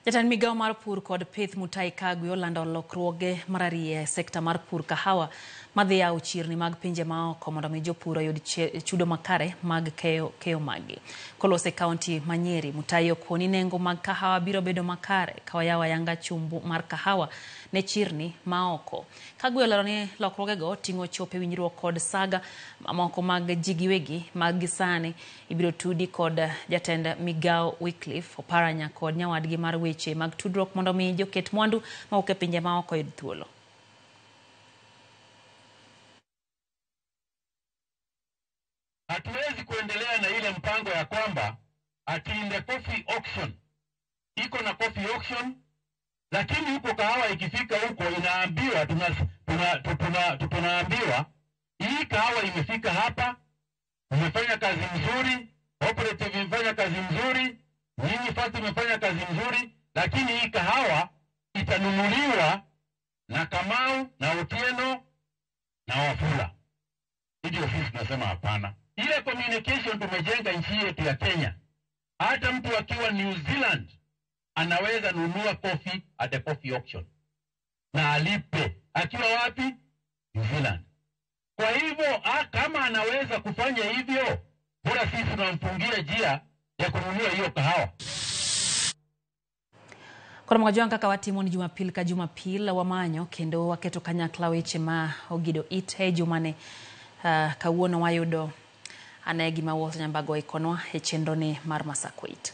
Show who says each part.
Speaker 1: Jatend migao mar pur kod pith Mutahi Kagwe olando lokruoge mararie sekta mar pur kahawa madhi yawo chirni mag pinje maoko mondo mi jopur oyud chudo makare mag keyo magi. Kolose kaunti ma Nyeri, Mutahi okoni nengo mag kahawa biro bedo makare ka oyawo ayanga chumbu mar kahawa ne chirni maoko. Kagwe olero ni lokruogego ting'o chope winjruok kod saga mamoko mag ji giwegi mag gisani ibiro tudi kod jatend migao Wycliffe Oparanya kod nyawadgi mar weche mag tudruok mondo mi joket mwandu mawuok e pinje maoko yud thuolo.
Speaker 2: Hatuwezi kuendelea na ile mpango ya kwamba ati in the coffee auction iko na coffee auction, lakini huko kahawa ikifika huko inaambiwa tunaambiwa hii kahawa imefika hapa, umefanya kazi nzuri, cooperative imefanya kazi nzuri, nyinyi fatu imefanya kazi nzuri, lakini hii kahawa itanunuliwa na Kamau na Otieno na Wafula. Ndio sisi tunasema hapana. Ile communication tumejenga nchi yetu ya Kenya. Hata mtu akiwa New Zealand anaweza nunua coffee at the coffee auction na alipe akiwa wapi? New Zealand. Kwa hivyo kama anaweza kufanya hivyo, bora sisi tunamfungia njia ya kununua hiyo kahawa.
Speaker 1: Kora mwajuan kaka watimoni Jumapil ka Jumapil wamanyo kendo waketo kanyakla weche ma ogido ite jumane kawuono wayudo ane gima wuotho nyambago ikonwa e chenro ni mar Masakwit.